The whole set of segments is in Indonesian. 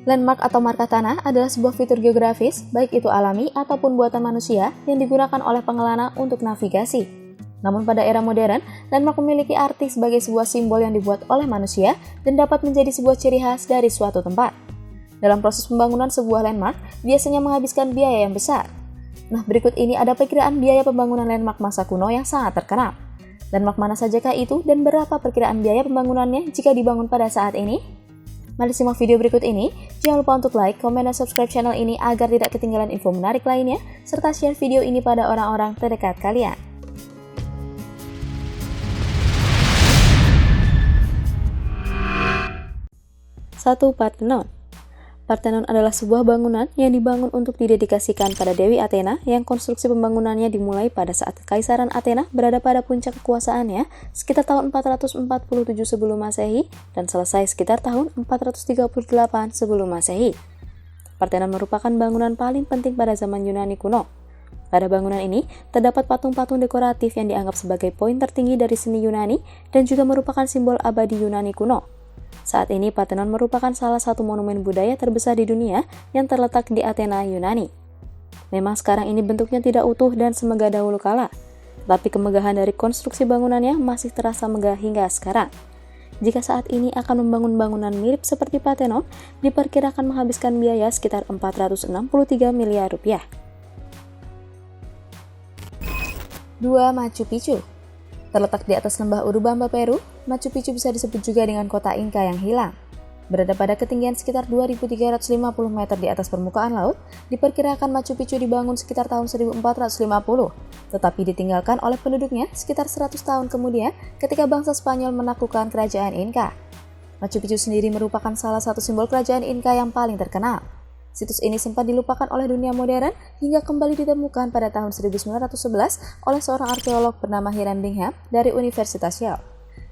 Landmark atau marka tanah adalah sebuah fitur geografis, baik itu alami ataupun buatan manusia, yang digunakan oleh pengelana untuk navigasi. Namun pada era modern, landmark memiliki arti sebagai sebuah simbol yang dibuat oleh manusia dan dapat menjadi sebuah ciri khas dari suatu tempat. Dalam proses pembangunan sebuah landmark, biasanya menghabiskan biaya yang besar. Nah, berikut ini ada perkiraan biaya pembangunan landmark masa kuno yang sangat terkenal. Landmark mana sajakah itu dan berapa perkiraan biaya pembangunannya jika dibangun pada saat ini? Mari simak video berikut ini. Jangan lupa untuk like, komen, dan subscribe channel ini agar tidak ketinggalan info menarik lainnya, serta share video ini pada orang-orang terdekat kalian. 1. Parthenon. Parthenon adalah sebuah bangunan yang dibangun untuk didedikasikan pada Dewi Athena yang konstruksi pembangunannya dimulai pada saat Kekaisaran Athena berada pada puncak kekuasaannya sekitar tahun 447 sebelum Masehi dan selesai sekitar tahun 438 sebelum Masehi. Parthenon merupakan bangunan paling penting pada zaman Yunani kuno. Pada bangunan ini terdapat patung-patung dekoratif yang dianggap sebagai poin tertinggi dari seni Yunani dan juga merupakan simbol abadi Yunani kuno. Saat ini Parthenon merupakan salah satu monumen budaya terbesar di dunia yang terletak di Athena, Yunani. Memang sekarang ini bentuknya tidak utuh dan semegah dahulu kala, tapi kemegahan dari konstruksi bangunannya masih terasa megah hingga sekarang. Jika saat ini akan membangun bangunan mirip seperti Parthenon, diperkirakan menghabiskan biaya sekitar 463 miliar rupiah. 2. Machu Picchu. Terletak di atas lembah Urubamba, Peru, Machu Picchu bisa disebut juga dengan kota Inka yang hilang. Berada pada ketinggian sekitar 2.350 meter di atas permukaan laut, diperkirakan Machu Picchu dibangun sekitar tahun 1450, tetapi ditinggalkan oleh penduduknya sekitar 100 tahun kemudian ketika bangsa Spanyol menaklukkan kerajaan Inka. Machu Picchu sendiri merupakan salah satu simbol kerajaan Inka yang paling terkenal. Situs ini sempat dilupakan oleh dunia modern hingga kembali ditemukan pada tahun 1911 oleh seorang arkeolog bernama Hiram Bingham dari Universitas Yale,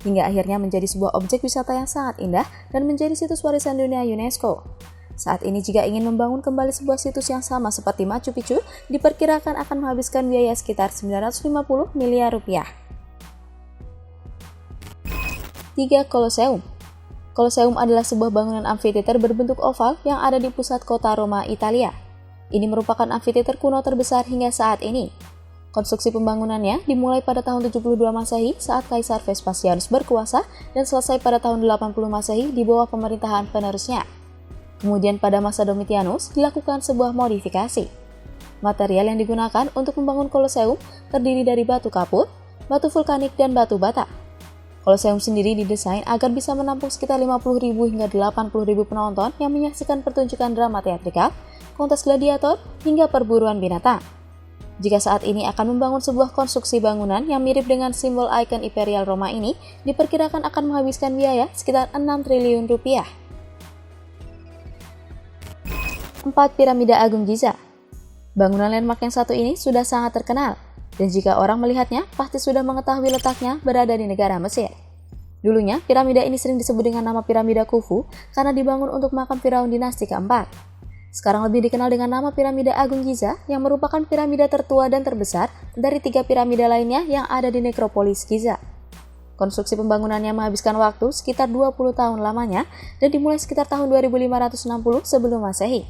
hingga akhirnya menjadi sebuah objek wisata yang sangat indah dan menjadi situs warisan dunia UNESCO. Saat ini jika ingin membangun kembali sebuah situs yang sama seperti Machu Picchu, diperkirakan akan menghabiskan biaya sekitar 950 miliar rupiah. 3. Colosseum. Colosseum adalah sebuah bangunan amfiteater berbentuk oval yang ada di pusat kota Roma, Italia. Ini merupakan amfiteater kuno terbesar hingga saat ini. Konstruksi pembangunannya dimulai pada tahun 72 Masehi saat Kaisar Vespasianus berkuasa dan selesai pada tahun 80 Masehi di bawah pemerintahan penerusnya. Kemudian pada masa Domitianus dilakukan sebuah modifikasi. Material yang digunakan untuk membangun Colosseum terdiri dari batu kapur, batu vulkanik, dan batu bata. Colosseum sendiri didesain agar bisa menampung sekitar 50.000 hingga 80.000 penonton yang menyaksikan pertunjukan drama teatrikal, kontes gladiator, hingga perburuan binatang. Jika saat ini akan membangun sebuah konstruksi bangunan yang mirip dengan simbol ikon Imperial Roma ini, diperkirakan akan menghabiskan biaya sekitar 6 triliun rupiah. 4. Piramida Agung Giza. Bangunan landmark yang satu ini sudah sangat terkenal, dan jika orang melihatnya, pasti sudah mengetahui letaknya berada di negara Mesir. Dulunya, piramida ini sering disebut dengan nama piramida Khufu karena dibangun untuk makam Firaun dinasti keempat. Sekarang lebih dikenal dengan nama piramida Agung Giza yang merupakan piramida tertua dan terbesar dari 3 piramida lainnya yang ada di nekropolis Giza. Konstruksi pembangunannya menghabiskan waktu sekitar 20 tahun lamanya dan dimulai sekitar tahun 2560 sebelum Masehi.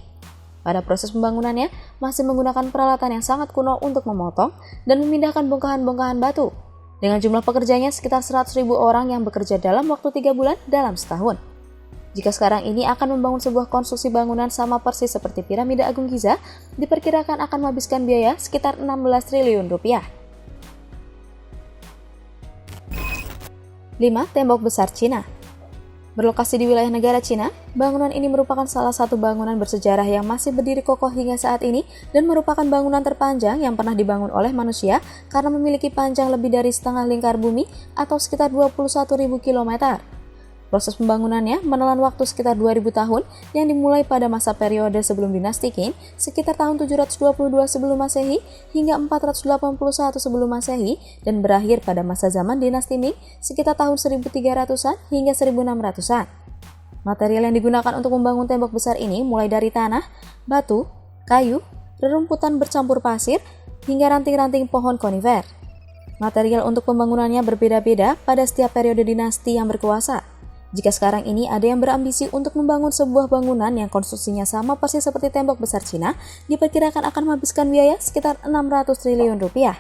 Pada proses pembangunannya, masih menggunakan peralatan yang sangat kuno untuk memotong dan memindahkan bongkahan-bongkahan batu. Dengan jumlah pekerjanya sekitar 100.000 orang yang bekerja dalam waktu 3 bulan dalam setahun. Jika sekarang ini akan membangun sebuah konstruksi bangunan sama persis seperti piramida Agung Giza, diperkirakan akan menghabiskan biaya sekitar 16 triliun rupiah. 5. Tembok Besar Cina. Berlokasi di wilayah negara Cina, bangunan ini merupakan salah satu bangunan bersejarah yang masih berdiri kokoh hingga saat ini dan merupakan bangunan terpanjang yang pernah dibangun oleh manusia karena memiliki panjang lebih dari setengah lingkar bumi atau sekitar 21.000 km. Proses pembangunannya menelan waktu sekitar 2000 tahun yang dimulai pada masa periode sebelum dinasti Qin sekitar tahun 722 sebelum Masehi hingga 481 sebelum Masehi dan berakhir pada masa zaman dinasti Ming sekitar tahun 1300-an hingga 1600-an. Material yang digunakan untuk membangun tembok besar ini mulai dari tanah, batu, kayu, rerumputan bercampur pasir, hingga ranting-ranting pohon konifer. Material untuk pembangunannya berbeda-beda pada setiap periode dinasti yang berkuasa. Jika sekarang ini ada yang berambisi untuk membangun sebuah bangunan yang konstruksinya sama persis seperti tembok besar Cina, diperkirakan akan menghabiskan biaya sekitar 600 triliun rupiah.